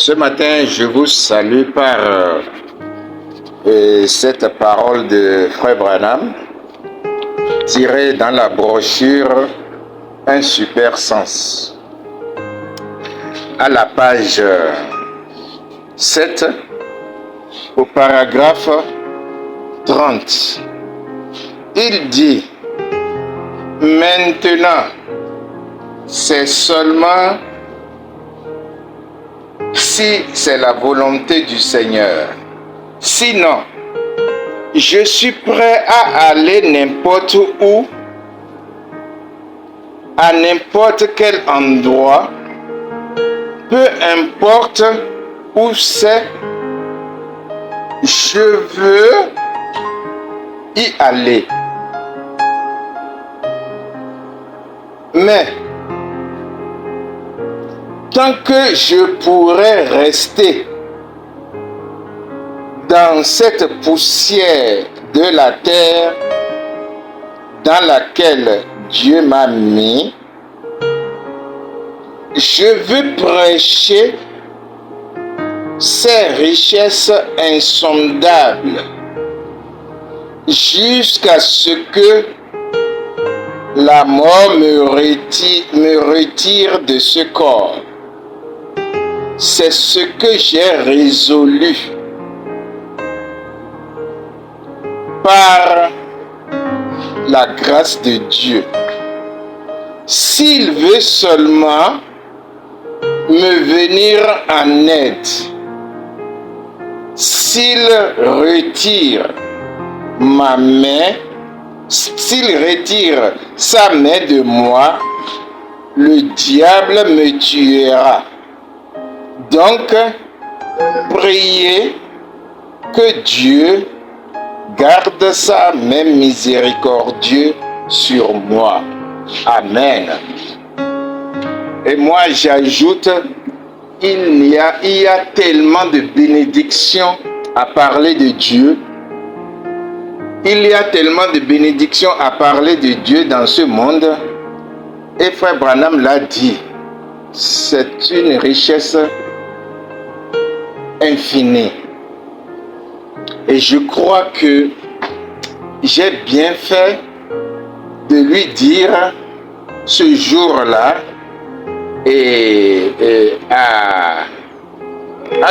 Ce matin, je vous salue par cette parole de Frère Branham, tirée dans la brochure Un super sens. À la page 7, au paragraphe 30, il dit: maintenant, c'est seulement si c'est la volonté du Seigneur. Sinon, je suis prêt à aller n'importe où, à n'importe quel endroit, peu importe où c'est, je veux y aller. Mais tant que je pourrai rester dans cette poussière de la terre dans laquelle Dieu m'a mis, je veux prêcher ces richesses insondables jusqu'à ce que la mort me retire de ce corps. C'est ce que j'ai résolu par la grâce de Dieu. S'il veut seulement me venir en aide, s'il retire ma main, s'il retire sa main de moi, le diable me tuera. Donc, priez que Dieu garde sa main miséricordieuse sur moi. Amen. Et moi j'ajoute, il y a tellement de bénédictions à parler de Dieu. Il y a tellement de bénédictions à parler de Dieu dans ce monde. Et Frère Branham l'a dit, c'est une richesse infinie. Et je crois que j'ai bien fait de lui dire ce jour-là et à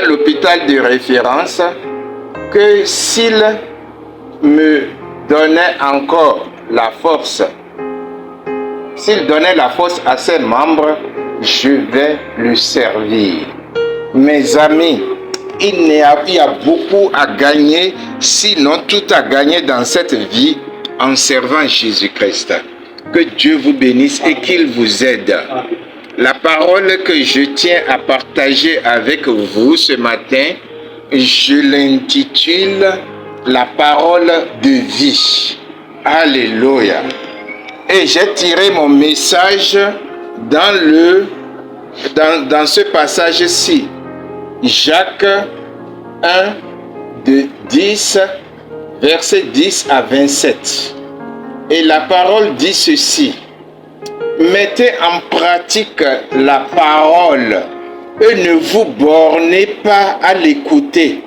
l'hôpital de référence que s'il me donnait encore la force, s'il donnait la force à ses membres, je vais le servir. Mes amis, il y a beaucoup à gagner, sinon tout à gagner dans cette vie en servant Jésus-Christ. Que Dieu vous bénisse et qu'il vous aide. La parole que je tiens à partager avec vous ce matin, je l'intitule La parole de vie. Alléluia. Et j'ai tiré mon message dans ce passage-ci. Jacques 1, de 10, versets 10 à 27. Et la parole dit ceci: mettez en pratique la parole et ne vous bornez pas à l'écouter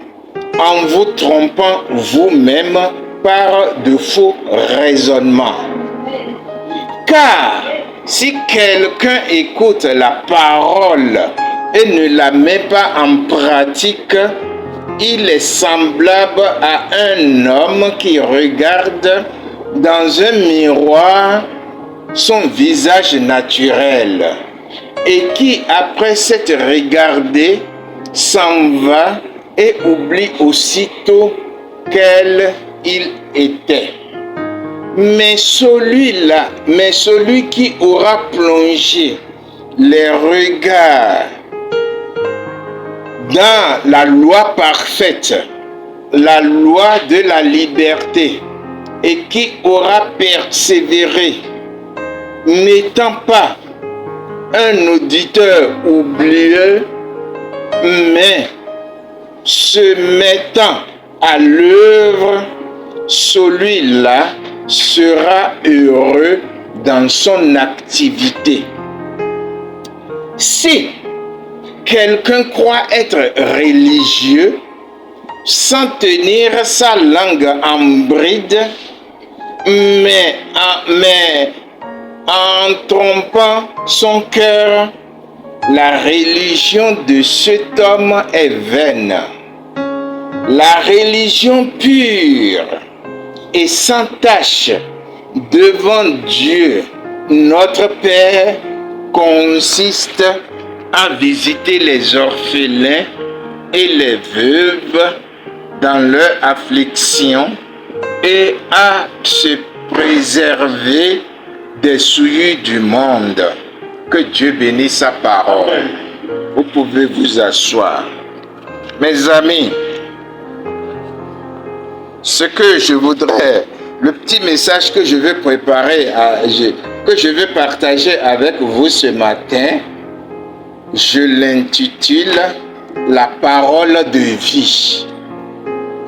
en vous trompant vous-même par de faux raisonnements. Car si quelqu'un écoute la parole et ne la met pas en pratique, il est semblable à un homme qui regarde dans un miroir son visage naturel et qui, après s'être regardé, s'en va et oublie aussitôt quel il était. Mais celui qui aura plongé les regards dans la loi parfaite, la loi de la liberté, et qui aura persévéré, n'étant pas un auditeur oublieux, mais se mettant à l'œuvre, celui-là sera heureux dans son activité. Si quelqu'un croit être religieux sans tenir sa langue en bride, mais en trompant son cœur, la religion de cet homme est vaine. La religion pure et sans tache devant Dieu, notre Père, consiste à visiter les orphelins et les veuves dans leur affliction et à se préserver des souillures du monde. Que Dieu bénisse sa parole. Vous pouvez vous asseoir. Mes amis, ce que je voudrais, le petit message que je vais préparer, que je vais partager avec vous ce matin, je l'intitule « La parole de vie ».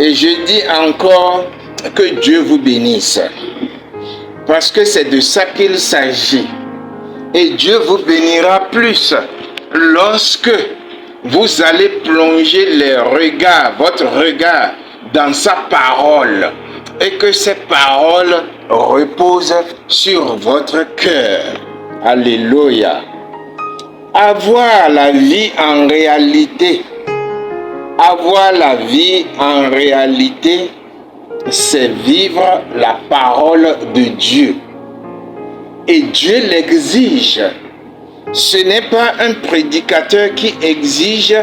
Et je dis encore que Dieu vous bénisse. Parce que c'est de ça qu'il s'agit. Et Dieu vous bénira plus lorsque vous allez plonger votre regard dans sa parole et que ces paroles reposent sur votre cœur. Alléluia. Avoir la vie en réalité, c'est vivre la parole de Dieu. Et Dieu l'exige. Ce n'est pas un prédicateur qui exige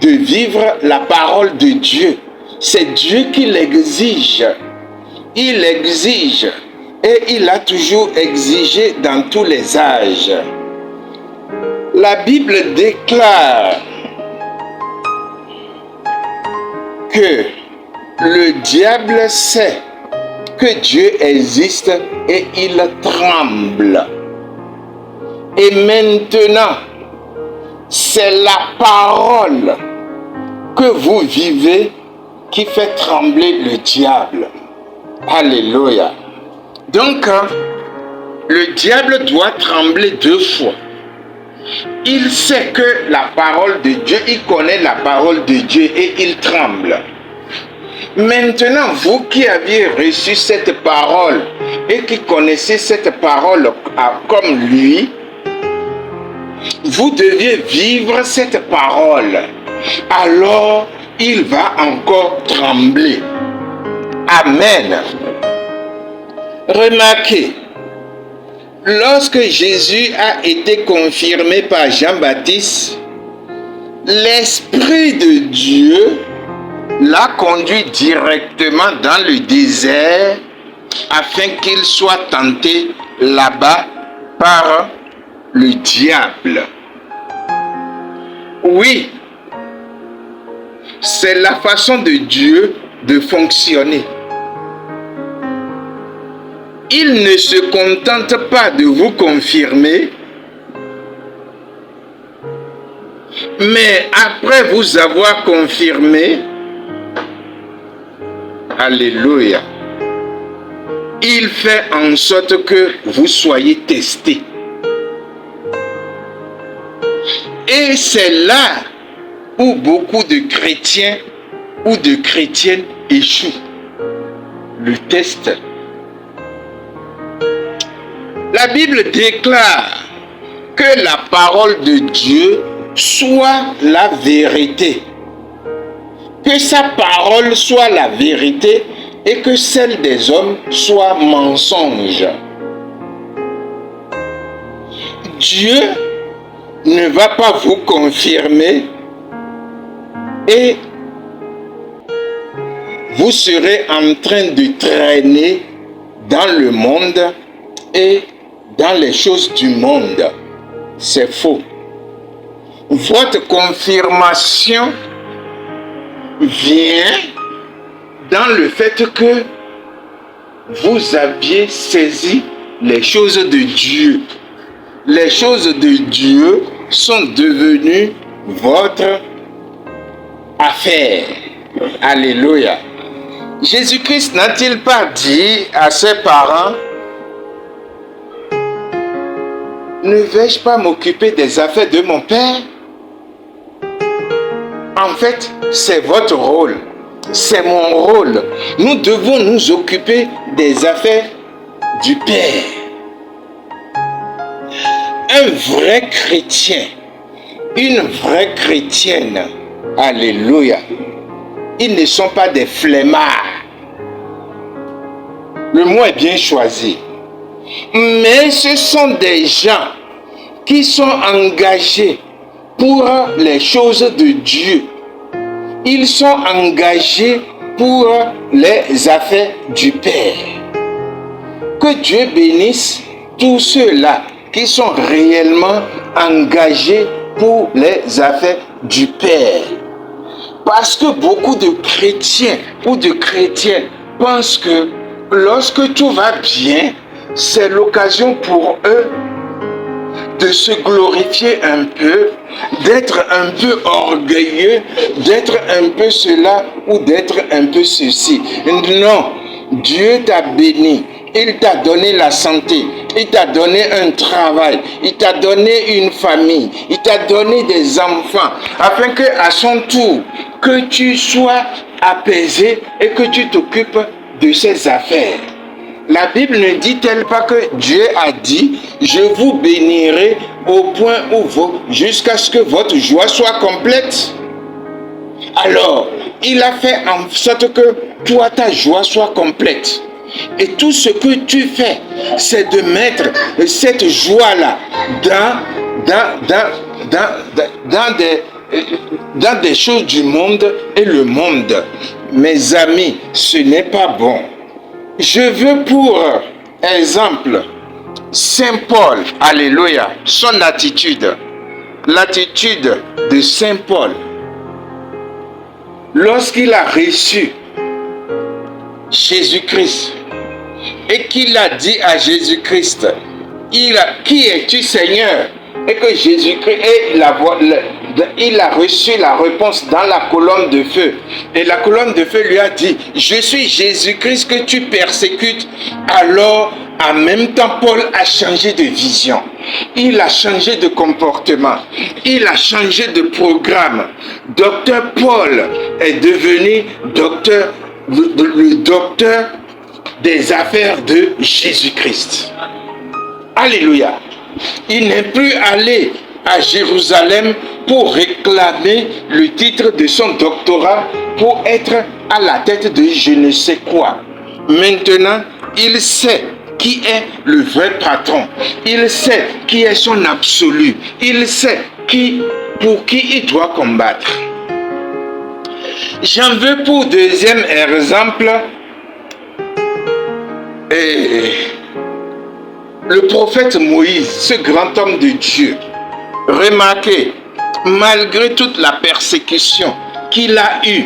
de vivre la parole de Dieu. C'est Dieu qui l'exige. Il exige et il a toujours exigé dans tous les âges. La Bible déclare que le diable sait que Dieu existe et il tremble. Et maintenant, c'est la parole que vous vivez qui fait trembler le diable. Alléluia. Donc, le diable doit trembler 2 fois. Il sait que la parole de Dieu, il connaît la parole de Dieu et il tremble. Maintenant, vous qui aviez reçu cette parole et qui connaissez cette parole comme lui, vous deviez vivre cette parole. Alors, il va encore trembler. Amen. Remarquez, lorsque Jésus a été confirmé par Jean-Baptiste, l'Esprit de Dieu l'a conduit directement dans le désert afin qu'il soit tenté là-bas par le diable. Oui, c'est la façon de Dieu de fonctionner. Il ne se contente pas de vous confirmer, mais après vous avoir confirmé, alléluia, il fait en sorte que vous soyez testés. Et c'est là où beaucoup de chrétiens ou de chrétiennes échouent. Le test. La Bible déclare que la parole de Dieu soit la vérité. Que sa parole soit la vérité et que celle des hommes soit mensonge. Dieu ne va pas vous confirmer et vous serez en train de traîner dans le monde et dans les choses du monde. C'est faux. Votre confirmation vient dans le fait que vous aviez saisi les choses de Dieu. Les choses de Dieu sont devenues votre affaire. Alléluia. Jésus-Christ n'a-t-il pas dit à ses parents, ne vais-je pas m'occuper des affaires de mon Père? En fait, c'est votre rôle. C'est mon rôle. Nous devons nous occuper des affaires du Père. Un vrai chrétien, une vraie chrétienne, alléluia, ils ne sont pas des flemmards. Le mot est bien choisi. Mais ce sont des gens qui sont engagés pour les choses de Dieu. Ils sont engagés pour les affaires du Père. Que Dieu bénisse tous ceux-là qui sont réellement engagés pour les affaires du Père. Parce que beaucoup de chrétiens ou de chrétiennes pensent que lorsque tout va bien, c'est l'occasion pour eux de se glorifier un peu, d'être un peu orgueilleux, d'être un peu cela ou d'être un peu ceci. Non, Dieu t'a béni, il t'a donné la santé, il t'a donné un travail, il t'a donné une famille, il t'a donné des enfants, afin que à son tour, que tu sois apaisé et que tu t'occupes de ses affaires. La Bible ne dit-elle pas que Dieu a dit, je vous bénirai au point où jusqu'à ce que votre joie soit complète? Alors, il a fait en sorte que toi, ta joie soit complète. Et tout ce que tu fais, c'est de mettre cette joie-là dans des choses du monde et le monde. Mes amis, ce n'est pas bon. Je veux pour exemple Saint Paul, alléluia, son attitude, l'attitude de Saint Paul. Lorsqu'il a reçu Jésus-Christ et qu'il a dit à Jésus-Christ, qui es-tu Seigneur? Et que Jésus-Christ, il a reçu la réponse dans la colonne de feu. Et la colonne de feu lui a dit, je suis Jésus-Christ que tu persécutes. Alors, en même temps, Paul a changé de vision. Il a changé de comportement. Il a changé de programme. Docteur Paul est devenu le docteur des affaires de Jésus-Christ. Alléluia. Il n'est plus allé à Jérusalem pour réclamer le titre de son doctorat, pour être à la tête de je ne sais quoi. Maintenant, il sait qui est le vrai patron. Il sait qui est son absolu. Il sait pour qui il doit combattre. J'en veux pour deuxième exemple le prophète Moïse, ce grand homme de Dieu. Remarquez, malgré toute la persécution qu'il a eue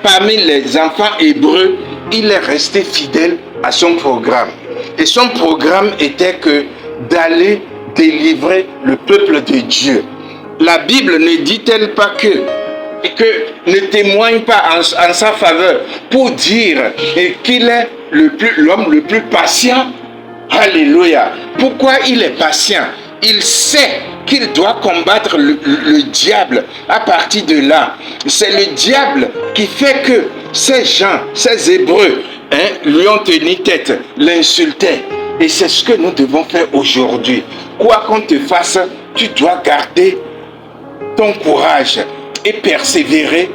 parmi les enfants hébreux, il est resté fidèle à son programme. Et son programme était d'aller délivrer le peuple de Dieu. La Bible ne dit-elle pas que ne témoigne pas en sa faveur pour dire qu'il est l'homme le plus patient? Alléluia. Pourquoi il est patient? Il sait qu'il doit combattre le diable. À partir de là, c'est le diable qui fait que ces gens, ces Hébreux, lui ont tenu tête, l'insultaient. Et c'est ce que nous devons faire aujourd'hui. Quoi qu'on te fasse, tu dois garder ton courage et persévérer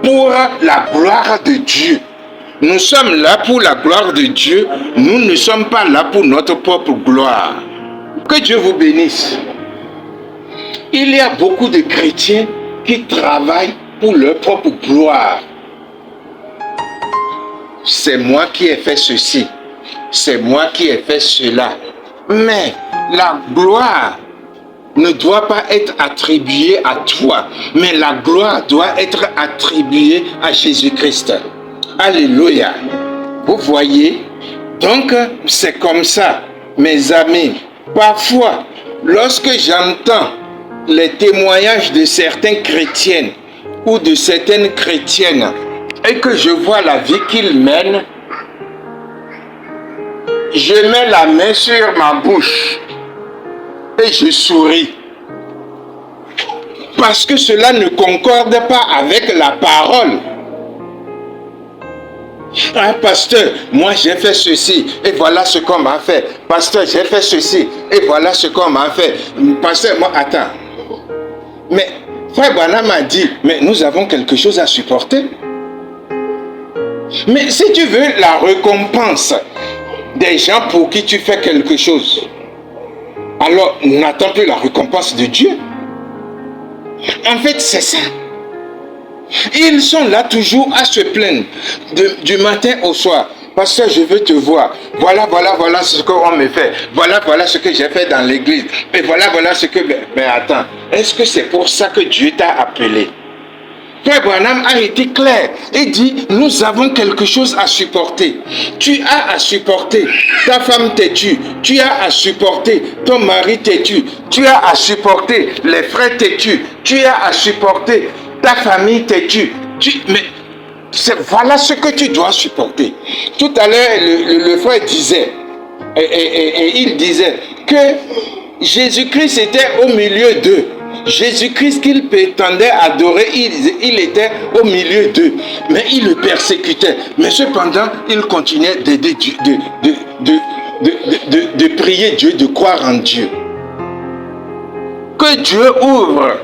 pour la gloire de Dieu. Nous sommes là pour la gloire de Dieu. Nous ne sommes pas là pour notre propre gloire. Que Dieu vous bénisse. Il y a beaucoup de chrétiens qui travaillent pour leur propre gloire. C'est moi qui ai fait ceci. C'est moi qui ai fait cela. Mais la gloire ne doit pas être attribuée à toi. Mais la gloire doit être attribuée à Jésus-Christ. Alléluia. Vous voyez? Donc, c'est comme ça, mes amis. Parfois, lorsque j'entends les témoignages de certains chrétiens ou de certaines chrétiennes et que je vois la vie qu'ils mènent, je mets la main sur ma bouche et je souris. parce que cela ne concorde pas avec la parole. Ah, pasteur, moi j'ai fait ceci et voilà ce qu'on m'a fait. Pasteur, j'ai fait ceci et voilà ce qu'on m'a fait. Pasteur, moi, attends. Mais Frère Branham m'a dit, mais nous avons quelque chose à supporter. Mais si tu veux la récompense des gens pour qui tu fais quelque chose, alors n'attends plus la récompense de Dieu. En fait, c'est ça. Ils sont là toujours à se plaindre du matin au soir. Pasteur, je veux te voir. Voilà ce qu'on me fait. Voilà ce que j'ai fait dans l'église. Et voilà ce que... Mais attends, est-ce que c'est pour ça que Dieu t'a appelé? Frère Branham a été clair. Il dit, nous avons quelque chose à supporter. Tu as à supporter ta femme têtue. Tu as à supporter ton mari têtu. Tu as à supporter les frères têtus. Tu as à supporter ta famille têtue. Mais voilà ce que tu dois supporter. Tout à l'heure, le frère disait, et il disait que Jésus-Christ était au milieu d'eux. Jésus-Christ qu'ils prétendaient adorer, il était au milieu d'eux. Mais il le persécutait. Mais cependant, il continuait de prier Dieu, de croire en Dieu. Que Dieu ouvre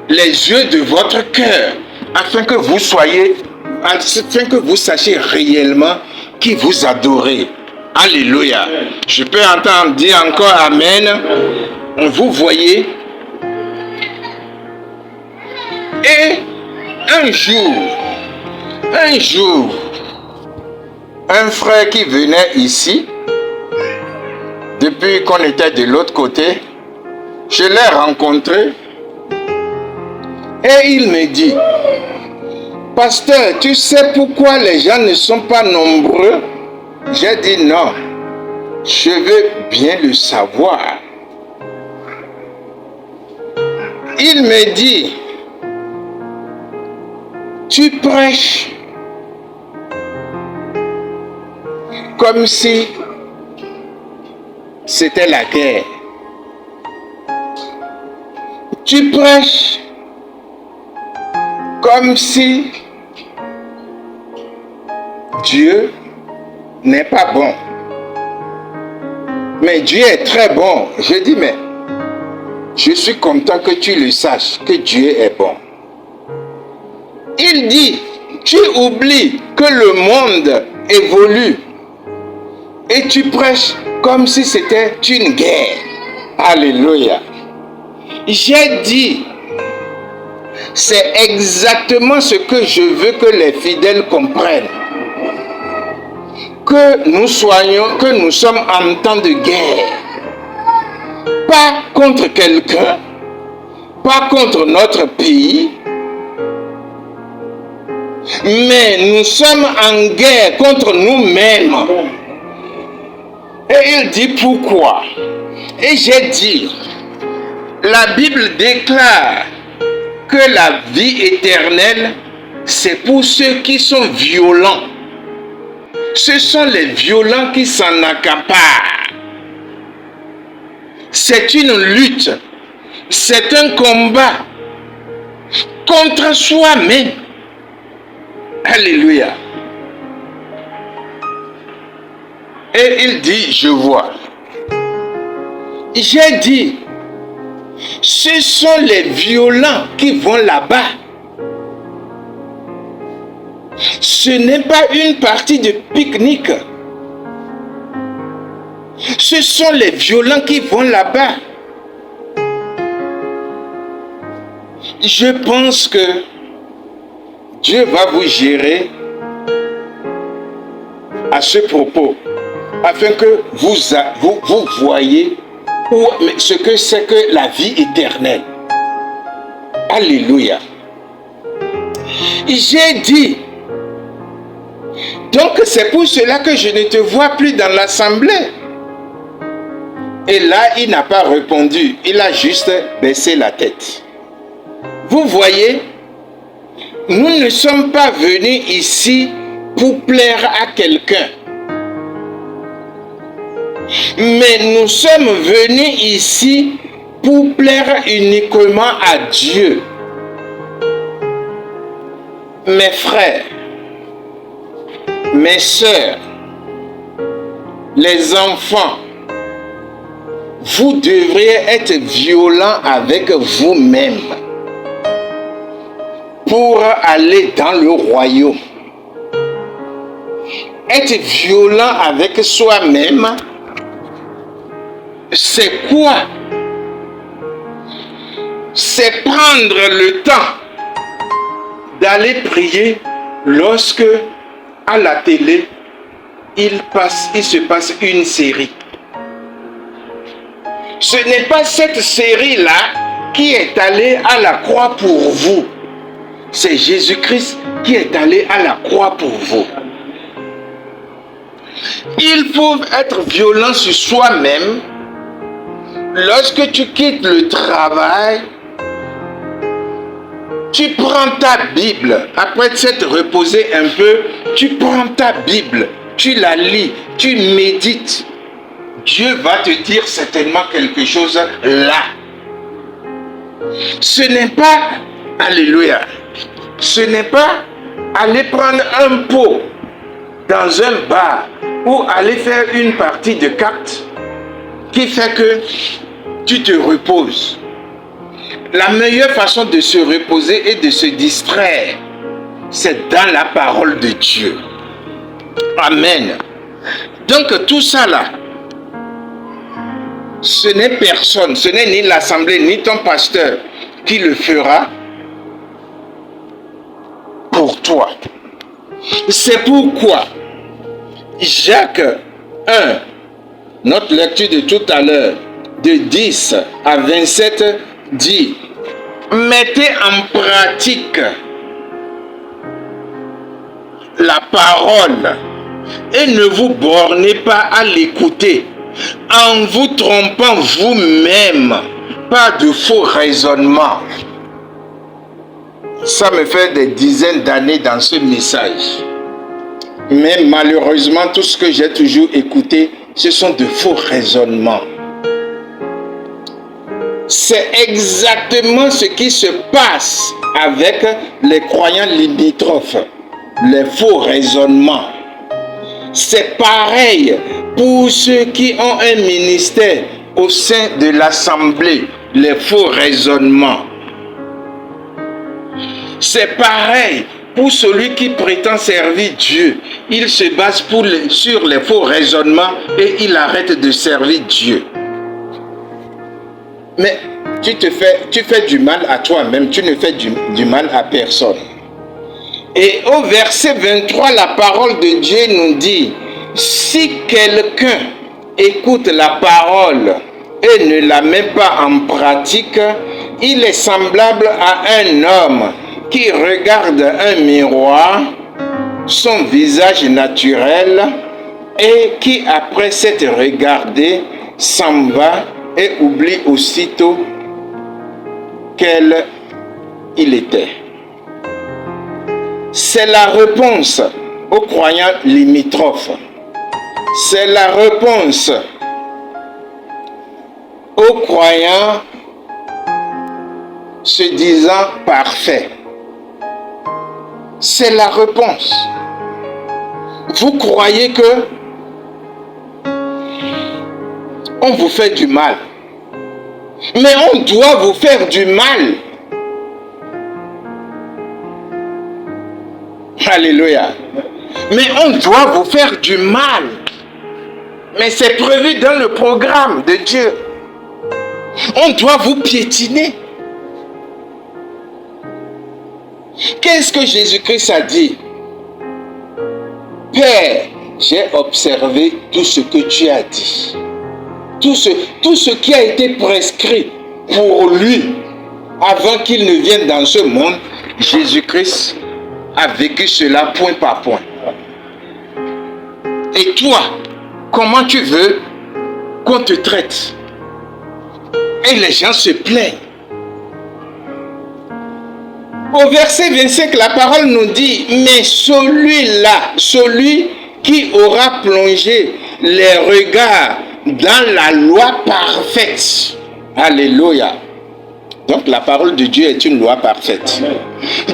les yeux de votre cœur afin que vous sachiez réellement qui vous adorez. Alléluia. Je peux entendre dire encore Amen. Vous voyez. Et un jour, un frère qui venait ici, depuis qu'on était de l'autre côté, je l'ai rencontré et il me dit, pasteur, tu sais pourquoi les gens ne sont pas nombreux? J'ai dit non, je veux bien le savoir. Il me dit, tu prêches comme si c'était la guerre. Tu prêches comme si Dieu n'est pas bon. Mais Dieu est très bon. Je dis, mais je suis content que tu le saches, que Dieu est bon. Il dit, tu oublies que le monde évolue et tu prêches comme si c'était une guerre. Alléluia. J'ai dit, c'est exactement ce que je veux que les fidèles comprennent. Que nous sommes en temps de guerre. Pas contre quelqu'un, pas contre notre pays, mais nous sommes en guerre contre nous-mêmes. Et il dit pourquoi. Et j'ai dit, la Bible déclare que la vie éternelle, c'est pour ceux qui sont violents. Ce sont les violents qui s'en accaparent. C'est une lutte. C'est un combat contre soi-même. Alléluia. Et il dit, je vois. J'ai dit, ce sont les violents qui vont là-bas. Ce n'est pas une partie de pique-nique. Ce sont les violents qui vont là-bas. Je pense que Dieu va vous gérer à ce propos, afin que vous voyez ce que c'est que la vie éternelle. Alléluia. J'ai dit, donc c'est pour cela que je ne te vois plus dans l'assemblée. Et là, il n'a pas répondu, il a juste baissé la tête. Vous voyez, nous ne sommes pas venus ici pour plaire à quelqu'un. Mais nous sommes venus ici pour plaire uniquement à Dieu. Mes frères, mes sœurs, les enfants, vous devriez être violents avec vous-même pour aller dans le royaume. Être violent avec soi-même, c'est quoi? C'est prendre le temps d'aller prier lorsque à la télé il se passe une série. Ce n'est pas cette série-là qui est allée à la croix pour vous. C'est Jésus-Christ qui est allé à la croix pour vous. Il faut être violent sur soi-même. Lorsque tu quittes le travail, tu prends ta Bible. Après t'être reposé un peu, tu prends ta Bible, tu la lis, tu médites. Dieu va te dire certainement quelque chose là. Ce n'est pas, alléluia, ce n'est pas aller prendre un pot dans un bar ou aller faire une partie de cartes qui fait que tu te reposes. La meilleure façon de se reposer et de se distraire, c'est dans la parole de Dieu. Amen. Donc tout ça là, ce n'est personne, ce n'est ni l'assemblée, ni ton pasteur qui le fera pour toi. C'est pourquoi Jacques 1, notre lecture de tout à l'heure, de 10 à 27, dit: mettez en pratique la parole et ne vous bornez pas à l'écouter en vous trompant vous-même par de faux raisonnements. Ça me fait des dizaines d'années dans ce message. Mais malheureusement, tout ce que j'ai toujours écouté, ce sont de faux raisonnements. C'est exactement ce qui se passe avec les croyants limitrophes, les faux raisonnements. C'est pareil pour ceux qui ont un ministère au sein de l'assemblée, les faux raisonnements. C'est pareil pour celui qui prétend servir Dieu. Il se base sur les faux raisonnements et il arrête de servir Dieu. Mais tu fais du mal à toi-même, tu ne fais du mal à personne. Et au verset 23, la parole de Dieu nous dit: si quelqu'un écoute la parole et ne la met pas en pratique, il est semblable à un homme qui regarde un miroir, son visage naturel, et qui, après s'être regardé, s'en va et oublie aussitôt quel il était. C'est la réponse aux croyants limitrophes. C'est la réponse aux croyants se disant parfaits. C'est la réponse. Vous croyez que on vous fait du mal. Mais on doit vous faire du mal. Alléluia. Mais on doit vous faire du mal. Mais c'est prévu dans le programme de Dieu. On doit vous piétiner. Qu'est-ce que Jésus-Christ a dit? Père, j'ai observé tout ce que tu as dit. Tout ce qui a été prescrit pour lui avant qu'il ne vienne dans ce monde, Jésus-Christ a vécu cela point par point. Et toi, comment tu veux qu'on te traite? Et les gens se plaignent. Au verset 25, la parole nous dit: mais celui-là, celui qui aura plongé les regards dans la loi parfaite. Alléluia. Donc la parole de Dieu est une loi parfaite.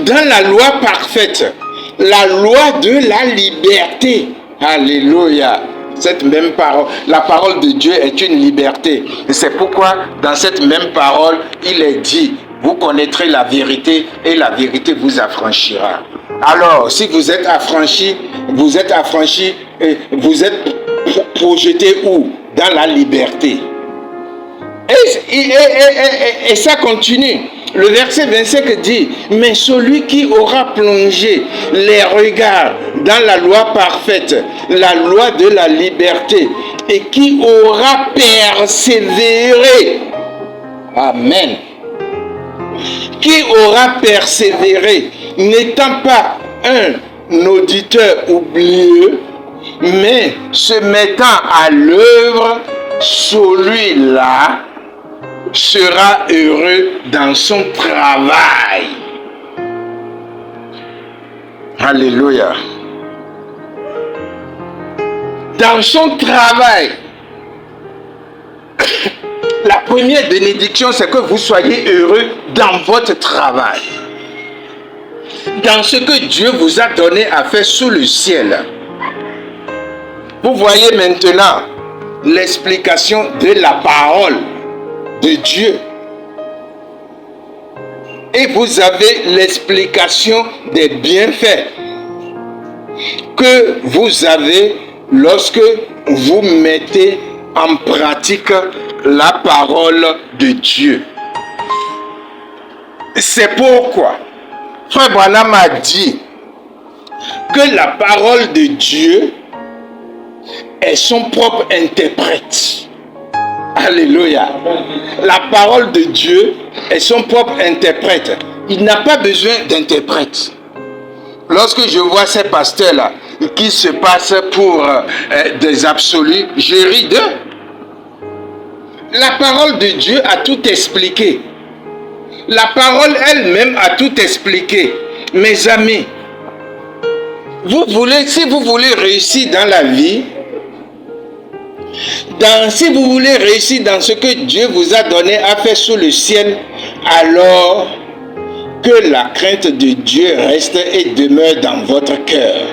Dans la loi parfaite, la loi de la liberté. Alléluia. Cette même parole, la parole de Dieu est une liberté. Et c'est pourquoi dans cette même parole, il est dit, vous connaîtrez la vérité et la vérité vous affranchira. Alors, si vous êtes affranchi et vous êtes projeté où? Dans la liberté. Et ça continue. Le verset 25 dit, mais celui qui aura plongé les regards dans la loi parfaite, la loi de la liberté, et qui aura persévéré, amen, qui aura persévéré, n'étant pas un auditeur oublieux, mais se mettant à l'œuvre, celui-là sera heureux dans son travail. Alléluia. Dans son travail. La première bénédiction, c'est que vous soyez heureux dans votre travail. Dans ce que Dieu vous a donné à faire sous le ciel. Vous voyez maintenant l'explication de la parole de Dieu. Et vous avez l'explication des bienfaits que vous avez lorsque vous mettez en pratique la parole de Dieu. C'est pourquoi Frère Branham a dit que la parole de Dieu est son propre interprète. Alléluia. La parole de Dieu est son propre interprète. Il n'a pas besoin d'interprète. Lorsque je vois ces pasteurs-là qui se passent pour des absolus, je ris d'eux. La parole de Dieu a tout expliqué. La parole elle-même a tout expliqué. Mes amis, si vous voulez réussir dans la vie, si vous voulez réussir dans ce que Dieu vous a donné à faire sous le ciel, alors que la crainte de Dieu reste et demeure dans votre cœur.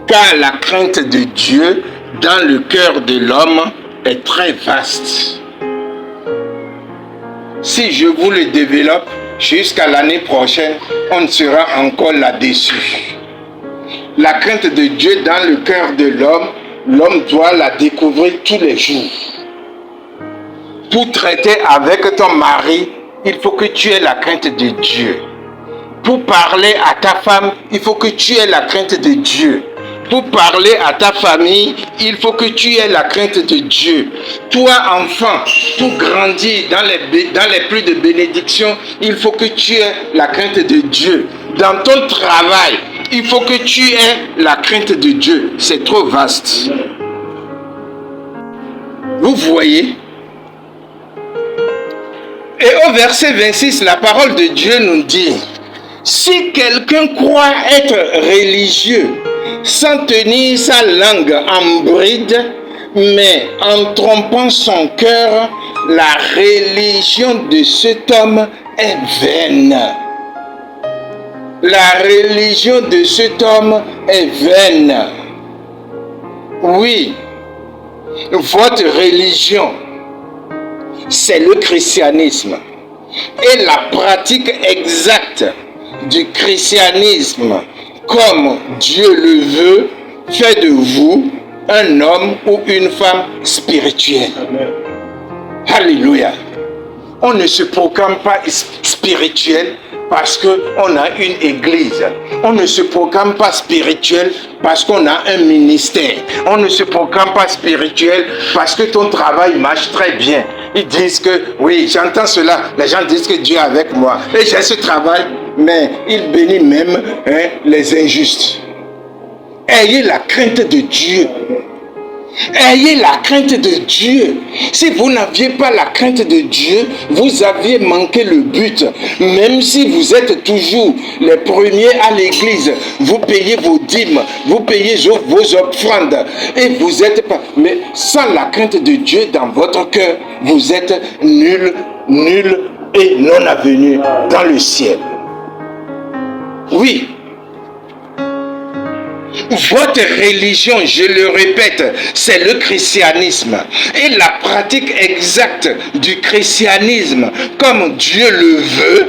Car la crainte de Dieu dans le cœur de l'homme est très vaste. Si je vous le développe jusqu'à l'année prochaine, on sera encore là-dessus. La crainte de Dieu dans le cœur de l'homme doit la découvrir tous les jours. Pour traiter avec ton mari, il faut que tu aies la crainte de Dieu. Pour parler à ta femme, il faut que tu aies la crainte de Dieu. Pour parler à ta famille, il faut que tu aies la crainte de Dieu. Toi, enfant, pour grandir dans les plus de bénédictions, il faut que tu aies la crainte de Dieu. Dans ton travail, il faut que tu aies la crainte de Dieu. C'est trop vaste. Vous voyez? Et au verset 26, la parole de Dieu nous dit, si quelqu'un croit être religieux, sans tenir sa langue en bride, mais en trompant son cœur, la religion de cet homme est vaine. La religion de cet homme est vaine. Oui, votre religion, c'est le christianisme. Et la pratique exacte du christianisme, comme Dieu le veut, fait de vous un homme ou une femme spirituelle. Amen. Alléluia. On ne se proclame pas spirituel parce qu'on a une église. On ne se proclame pas spirituel parce qu'on a un ministère. On ne se proclame pas spirituel parce que ton travail marche très bien. Ils disent que, oui, j'entends cela. Les gens disent que Dieu est avec moi. Et j'ai ce travail, mais il bénit même les injustes. Ayez la crainte de Dieu. Ayez la crainte de Dieu. Si vous n'aviez pas la crainte de Dieu, vous aviez manqué le but. Même si vous êtes toujours les premiers à l'église, vous payez vos dîmes, vous payez vos offrandes, et vous êtes pas... Mais sans la crainte de Dieu dans votre cœur, vous êtes nul et non avenu dans le ciel. Oui. Votre religion, je le répète, c'est le christianisme. Et la pratique exacte du christianisme, comme Dieu le veut,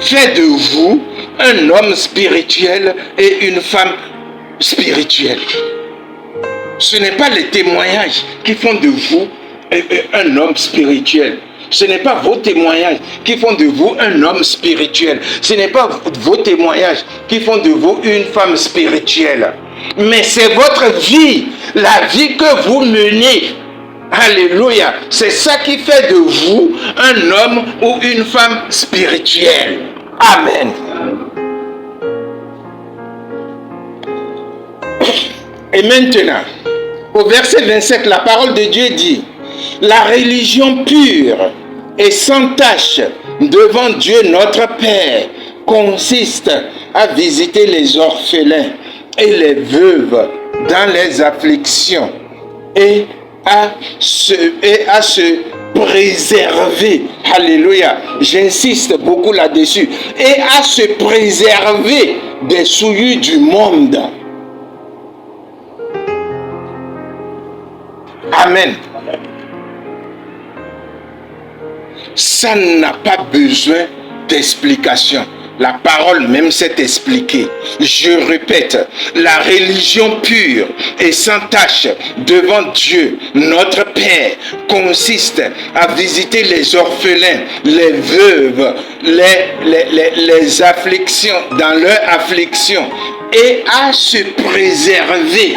fait de vous un homme spirituel et une femme spirituelle. Ce n'est pas les témoignages qui font de vous un homme spirituel. Ce n'est pas vos témoignages qui font de vous un homme spirituel. Ce n'est pas vos témoignages qui font de vous une femme spirituelle. Mais c'est votre vie, la vie que vous menez. Alléluia. C'est ça qui fait de vous un homme ou une femme spirituelle. Amen. Et maintenant, au verset 27, la parole de Dieu dit: la religion pure et sans tache devant Dieu notre Père consiste à visiter les orphelins et les veuves dans les afflictions et à se préserver. Alléluia. J'insiste beaucoup là-dessus. Et à se préserver des souillures du monde. Amen. Ça n'a pas besoin d'explication. La parole même s'est expliquée. Je répète, la religion pure et sans tache devant Dieu, notre Père, consiste à visiter les orphelins, les veuves, les afflictions, dans leur affliction, et à se préserver.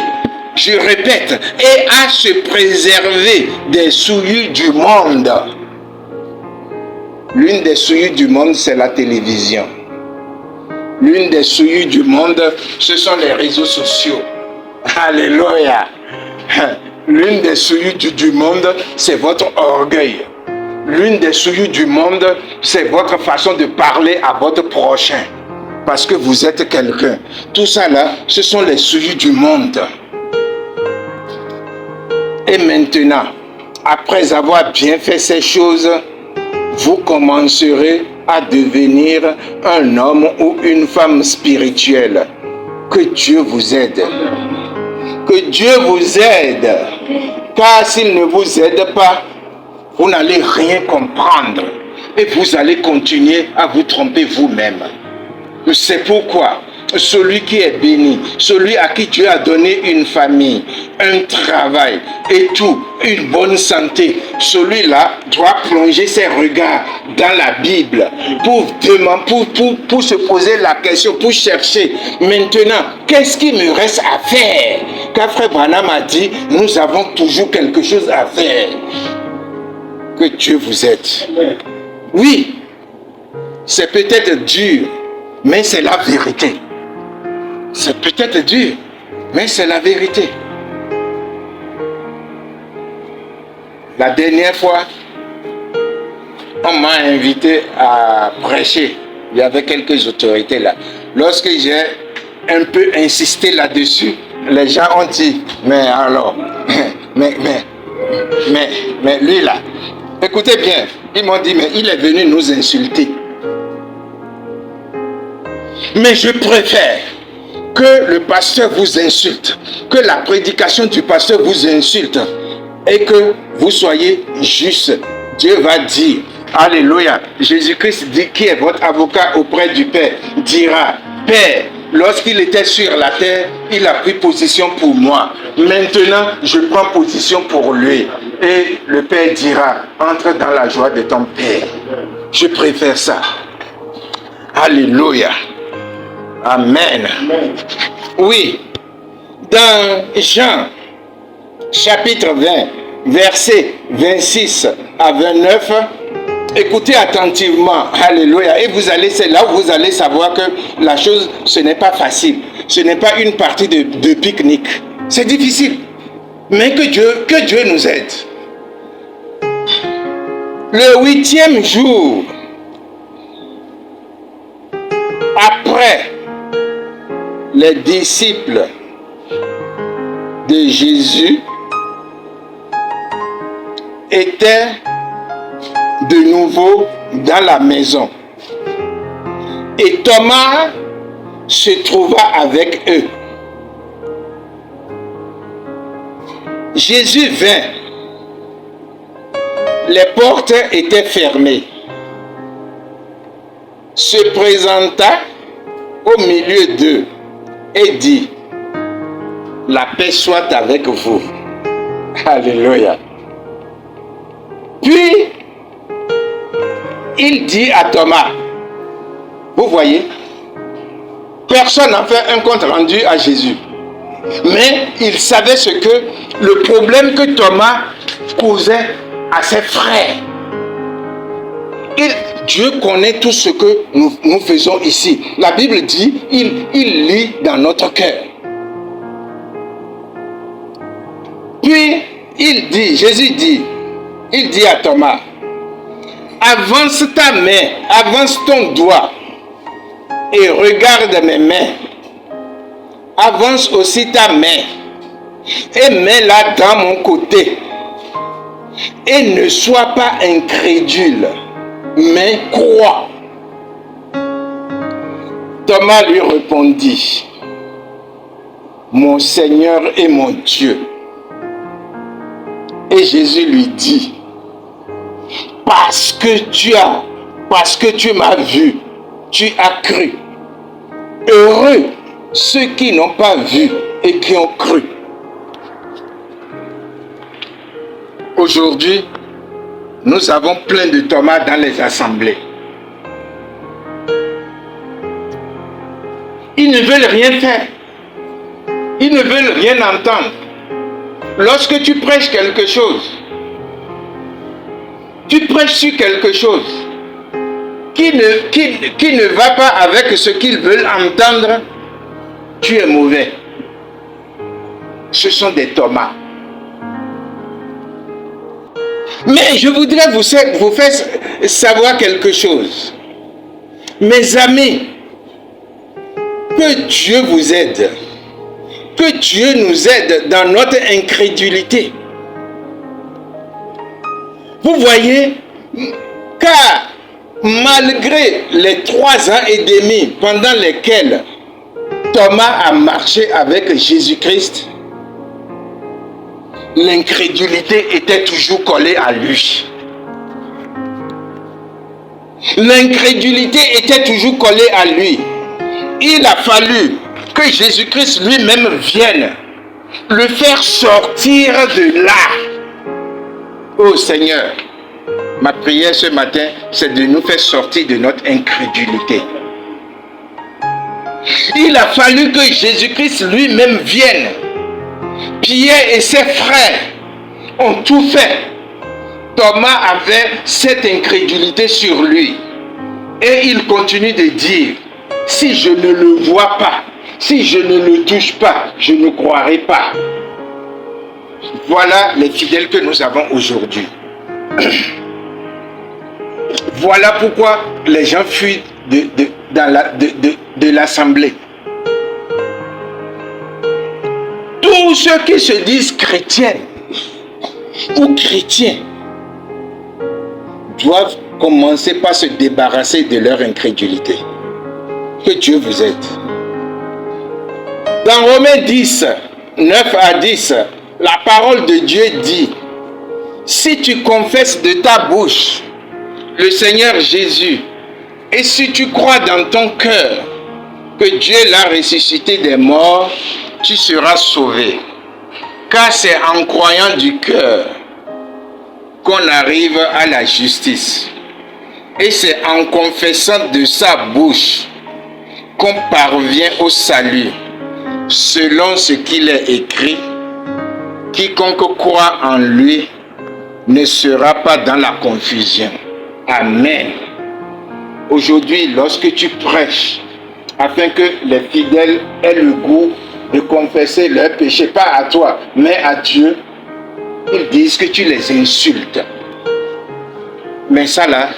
Je répète, et à se préserver des souillures du monde. L'une des souillures du monde, c'est la télévision. L'une des souillures du monde, ce sont les réseaux sociaux. Alléluia. L'une des souillures du monde, c'est votre orgueil. L'une des souillures du monde, c'est votre façon de parler à votre prochain. Parce que vous êtes quelqu'un. Tout ça là, ce sont les souillures du monde. Et maintenant, après avoir bien fait ces choses, vous commencerez à devenir un homme ou une femme spirituelle. Que Dieu vous aide. Que Dieu vous aide. Car s'il ne vous aide pas, vous n'allez rien comprendre. Et vous allez continuer à vous tromper vous-même. C'est pourquoi celui qui est béni, celui à qui Dieu a donné une famille, un travail et tout, une bonne santé, celui-là doit plonger ses regards dans la Bible pour se poser la question, pour chercher maintenant, qu'est-ce qui me reste à faire? Car Frère Branham a dit, nous avons toujours quelque chose à faire. Que Dieu vous aide. Oui, c'est peut-être dur, mais c'est la vérité. C'est peut-être dur, mais c'est la vérité. La dernière fois, on m'a invité à prêcher. Il y avait quelques autorités là. Lorsque j'ai un peu insisté là-dessus, les gens ont dit, mais alors, mais lui là, écoutez bien, ils m'ont dit, mais il est venu nous insulter. Mais je préfère que le pasteur vous insulte, que la prédication du pasteur vous insulte et que vous soyez juste. Dieu va dire, alléluia, Jésus-Christ dit, qui est votre avocat auprès du Père, dira, Père, lorsqu'il était sur la terre, il a pris position pour moi. Maintenant, je prends position pour lui. Et le Père dira, entre dans la joie de ton Père. Je préfère ça. Alléluia. Amen. Oui, dans Jean, chapitre 20, versets 26 à 29, écoutez attentivement, alléluia, et c'est là où vous allez savoir que la chose, ce n'est pas facile, ce n'est pas une partie de pique-nique, c'est difficile, Mais que Dieu nous aide. Le 8e jour, après les disciples de Jésus étaient de nouveau dans la maison. Et Thomas se trouva avec eux. Jésus vint. Les portes étaient fermées. Se présenta au milieu d'eux et dit: la paix soit avec vous. Alléluia. Puis, il dit à Thomas, vous voyez, personne n'a fait un compte rendu à Jésus. Mais il savait ce que le problème que Thomas causait à ses frères. Dieu connaît tout ce que nous faisons ici. La Bible dit, il lit dans notre cœur. Puis, Jésus dit à Thomas, avance ta main, avance ton doigt et regarde mes mains. Avance aussi ta main et mets-la dans mon côté. Et ne sois pas incrédule, mais crois. Thomas lui répondit, mon Seigneur et mon Dieu. Et Jésus lui dit, parce que tu m'as vu, tu as cru. Heureux ceux qui n'ont pas vu et qui ont cru. Aujourd'hui, nous avons plein de Thomas dans les assemblées. Ils ne veulent rien faire. Ils ne veulent rien entendre. Lorsque tu prêches quelque chose, tu prêches sur quelque chose qui ne va pas avec ce qu'ils veulent entendre, tu es mauvais. Ce sont des Thomas. Mais je voudrais vous faire savoir quelque chose. Mes amis, que Dieu vous aide. Que Dieu nous aide dans notre incrédulité. Vous voyez, car malgré les 3 ans et demi pendant lesquels Thomas a marché avec Jésus-Christ, l'incrédulité était toujours collée à lui. L'incrédulité était toujours collée à lui. Il a fallu que Jésus-Christ lui-même vienne le faire sortir de là. Oh Seigneur, ma prière ce matin, c'est de nous faire sortir de notre incrédulité. Il a fallu que Jésus-Christ lui-même vienne. Pierre et ses frères ont tout fait. Thomas avait cette incrédulité sur lui. Et il continue de dire, si je ne le vois pas, si je ne le touche pas, je ne croirai pas. Voilà les fidèles que nous avons aujourd'hui. Voilà pourquoi les gens fuient de l'assemblée. Tous ceux qui se disent chrétiens ou chrétiens doivent commencer par se débarrasser de leur incrédulité. Que Dieu vous aide. Dans Romains 10, 9 à 10, la parole de Dieu dit, si tu confesses de ta bouche le Seigneur Jésus, et si tu crois dans ton cœur que Dieu l'a ressuscité des morts, tu seras sauvé. Car c'est en croyant du cœur qu'on arrive à la justice. Et c'est en confessant de sa bouche qu'on parvient au salut. Selon ce qu'il est écrit, quiconque croit en lui ne sera pas dans la confusion. Amen. Aujourd'hui, lorsque tu prêches, afin que les fidèles aient le goût de confesser leurs péchés, pas à toi, mais à Dieu, ils disent que tu les insultes. Mais ça là,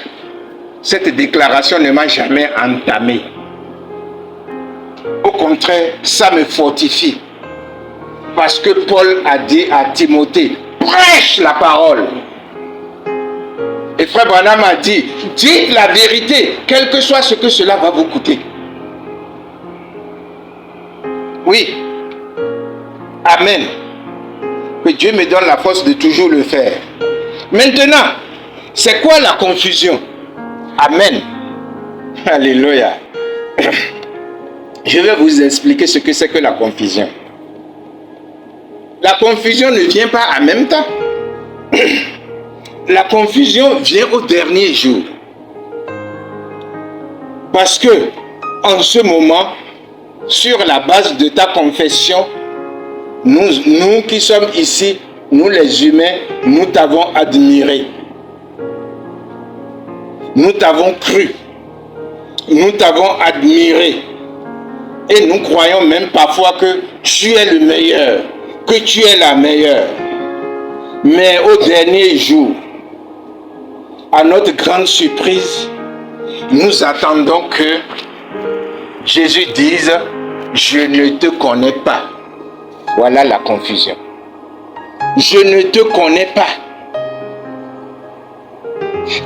cette déclaration ne m'a jamais entamé. Au contraire, ça me fortifie. Parce que Paul a dit à Timothée, prêche la parole. Et frère Branham a dit, dites la vérité, quel que soit ce que cela va vous coûter. Oui. Amen. Que Dieu me donne la force de toujours le faire. Maintenant, c'est quoi la confusion? Amen. Alléluia. Je vais vous expliquer ce que c'est que la confusion. La confusion ne vient pas en même temps. La confusion vient au dernier jour. Parce que, en ce moment, sur la base de ta confession, nous qui sommes ici, nous les humains, nous t'avons admiré. Nous t'avons cru. Nous t'avons admiré. Et nous croyons même parfois que tu es le meilleur, que tu es la meilleure. Mais au dernier jour, à notre grande surprise, nous attendons que Jésus dise « Je ne te connais pas ». Voilà la confusion. Je ne te connais pas.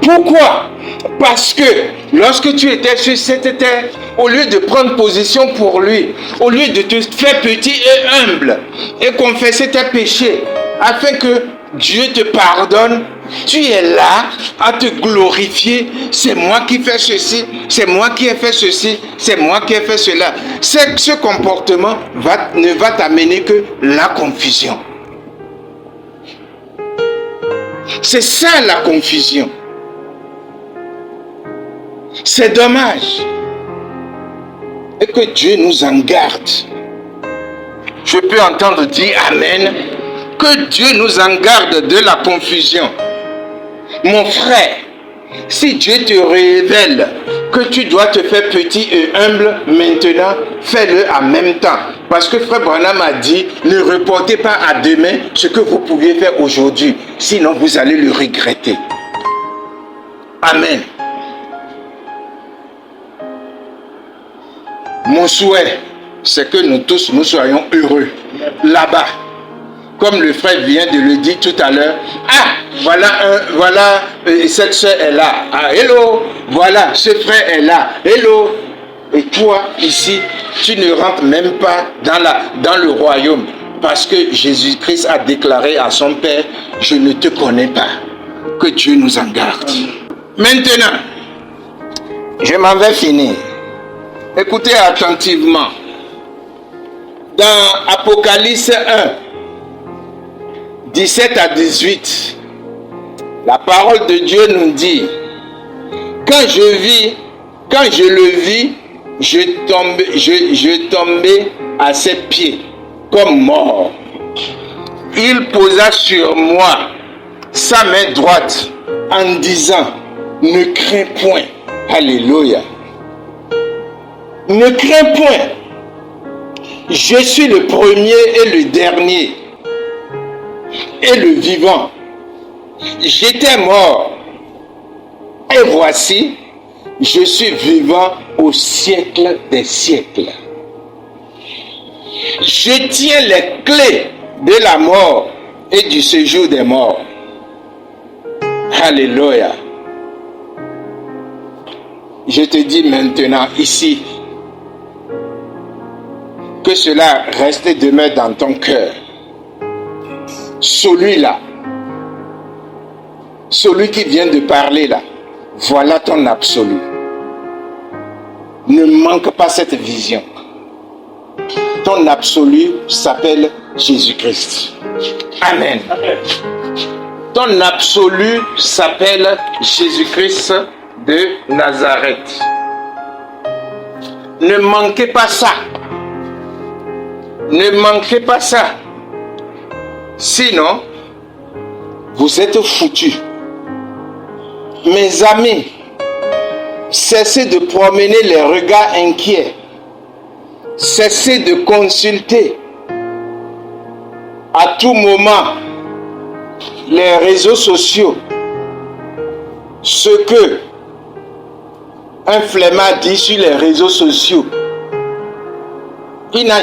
Pourquoi? Parce que lorsque tu étais sur cette terre, au lieu de prendre position pour lui, au lieu de te faire petit et humble et confesser tes péchés, afin que Dieu te pardonne, tu es là à te glorifier. C'est moi qui fais ceci, c'est moi qui ai fait ceci, c'est moi qui ai fait cela. Ce comportement ne va t'amener que la confusion. C'est ça la confusion. C'est dommage. Et que Dieu nous en garde. Je peux entendre dire Amen. Que Dieu nous en garde de la confusion. Mon frère, si Dieu te révèle que tu dois te faire petit et humble maintenant, fais-le en même temps. Parce que frère Branham a dit, ne reportez pas à demain ce que vous pouviez faire aujourd'hui. Sinon, vous allez le regretter. Amen. Mon souhait, c'est que nous tous, nous soyons heureux là-bas. Comme le frère vient de le dire tout à l'heure. Ah, voilà, cette soeur est là. Ah, hello. Voilà, ce frère est là. Hello. Et toi, ici, tu ne rentres même pas dans le royaume. Parce que Jésus-Christ a déclaré à son Père, je ne te connais pas. Que Dieu nous en garde. Maintenant, je m'en vais finir. Écoutez attentivement. Dans Apocalypse 1, 17 à 18, la parole de Dieu nous dit, quand je le vis, je tombais à ses pieds comme mort. Il posa sur moi sa main droite en disant, ne crains point. Alléluia. Ne crains point. Je suis le premier et le dernier et le vivant. J'étais mort et voici, je suis vivant au siècle des siècles. Je tiens les clés de la mort et du séjour des morts. Alléluia. Je te dis maintenant ici, que cela reste demeure dans ton cœur. Celui-là, celui qui vient de parler là, voilà ton absolu. Ne manque pas cette vision. Ton absolu s'appelle Jésus-Christ. Amen. Ton absolu s'appelle Jésus-Christ de Nazareth. Ne manquez pas ça. Ne manquez pas ça. Sinon, vous êtes foutus. Mes amis, cessez de promener les regards inquiets cessez de consulter à tout moment les réseaux sociaux. Ce que un flemmard dit sur les réseaux sociaux, il n'a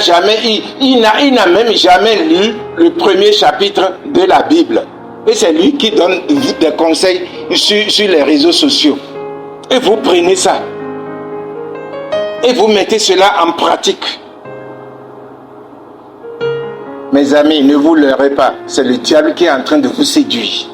même jamais lu le premier chapitre de la Bible. Et c'est lui qui donne des conseils sur les réseaux sociaux. Et vous prenez ça. Et vous mettez cela en pratique. Mes amis, ne vous leurrez pas. C'est le diable qui est en train de vous séduire.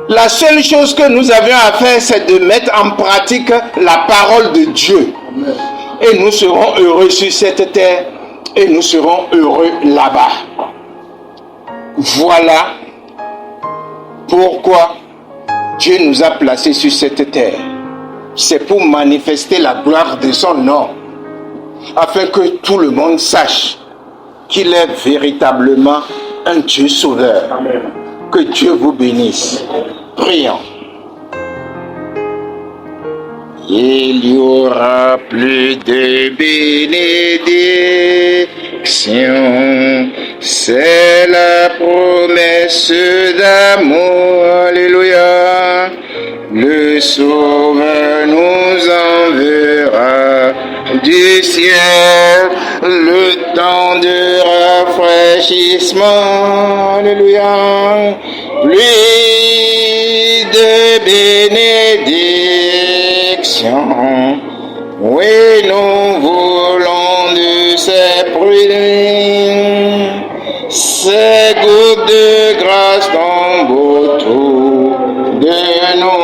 La seule chose que nous avions à faire, c'est de mettre en pratique la parole de Dieu. Amen. Et nous serons heureux sur cette terre et nous serons heureux là-bas. Voilà pourquoi Dieu nous a placés sur cette terre. C'est pour manifester la gloire de son nom, afin que tout le monde sache qu'il est véritablement un Dieu sauveur. Amen. Que Dieu vous bénisse. Prions. Il y aura plus de bénédictions. C'est la promesse d'amour. Alléluia. Le Sauveur nous enverra du ciel le temps de rafraîchissement. Alléluia. Pluie de bénédictions. Oui, nous voulons de ces pluies. Ces gouttes de grâce tombent autour de nous.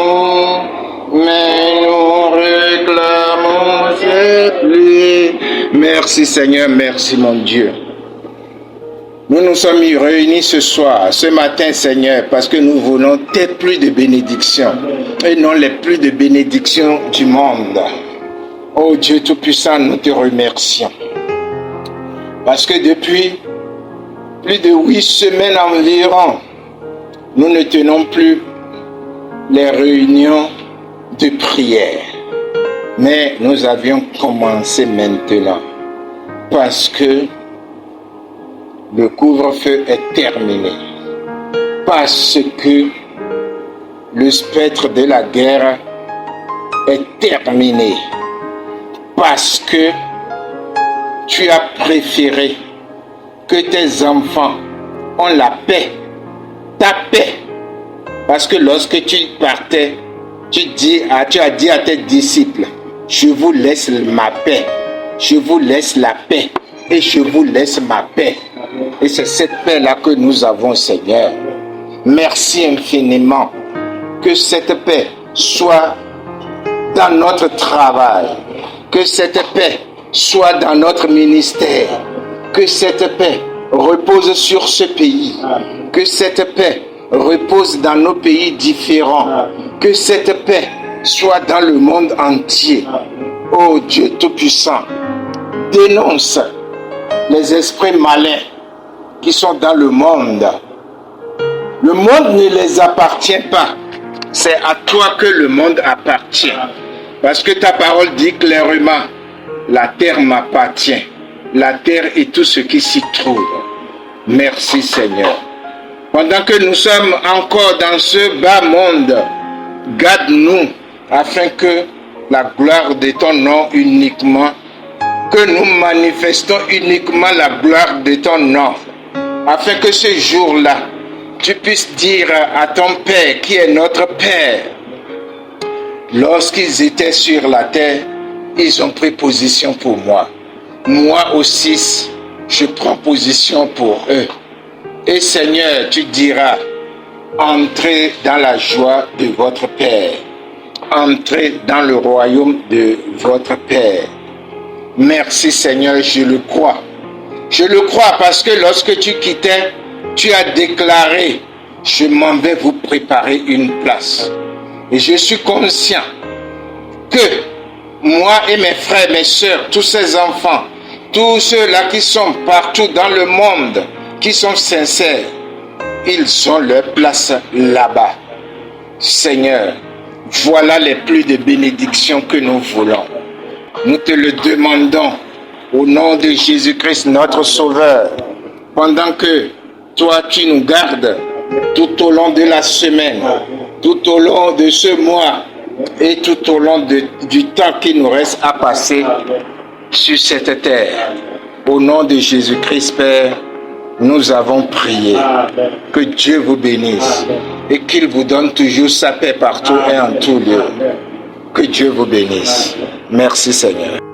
Mais nous réclamons ces pluies. Merci Seigneur, merci mon Dieu. Nous nous sommes réunis ce matin, Seigneur, parce que nous voulons tes pluies de bénédictions et non les pluies de bénédictions du monde. Oh Dieu Tout-Puissant, nous te remercions. Parce que depuis plus de 8 semaines environ, nous ne tenons plus les réunions de prière. Mais nous avions commencé maintenant parce que le couvre-feu est terminé. Parce que le spectre de la guerre est terminé. Parce que tu as préféré que tes enfants ont la paix, ta paix. Parce que lorsque tu partais, tu as dit à tes disciples, je vous laisse ma paix, je vous laisse la paix et je vous laisse ma paix. Et c'est cette paix-là que nous avons, Seigneur. Merci infiniment. Que cette paix soit dans notre travail, que cette paix soit dans notre ministère, que cette paix repose sur ce pays, que cette paix repose dans nos pays différents, que cette paix soit dans le monde entier. Oh Dieu Tout-Puissant, dénonce les esprits malins qui sont dans le monde. Le monde ne les appartient pas. C'est à toi que le monde appartient. Parce que ta parole dit clairement, la terre m'appartient. La terre et tout ce qui s'y trouve. Merci Seigneur. Pendant que nous sommes encore dans ce bas monde, garde-nous afin que la gloire de ton nom uniquement, que nous manifestons uniquement la gloire de ton nom, afin que ce jour-là, tu puisses dire à ton Père qui est notre Père, lorsqu'ils étaient sur la terre, ils ont pris position pour moi. Moi aussi, je prends position pour eux. Et Seigneur, tu diras, entrez dans la joie de votre Père. Entrez dans le royaume de votre Père. Merci Seigneur, je le crois. Je le crois parce que lorsque tu quittais, tu as déclaré, je m'en vais vous préparer une place. Et je suis conscient que moi et mes frères, mes sœurs, tous ces enfants, tous ceux-là qui sont partout dans le monde, qui sont sincères, ils ont leur place là-bas. Seigneur, voilà les pluies de bénédictions que nous voulons. Nous te le demandons au nom de Jésus-Christ, notre Sauveur, pendant que toi, tu nous gardes tout au long de la semaine, tout au long de ce mois et tout au long du temps qui nous reste à passer sur cette terre. Au nom de Jésus-Christ, Père, nous avons prié. Que Dieu vous bénisse et qu'il vous donne toujours sa paix partout et en tout lieu. Que Dieu vous bénisse. Merci Seigneur.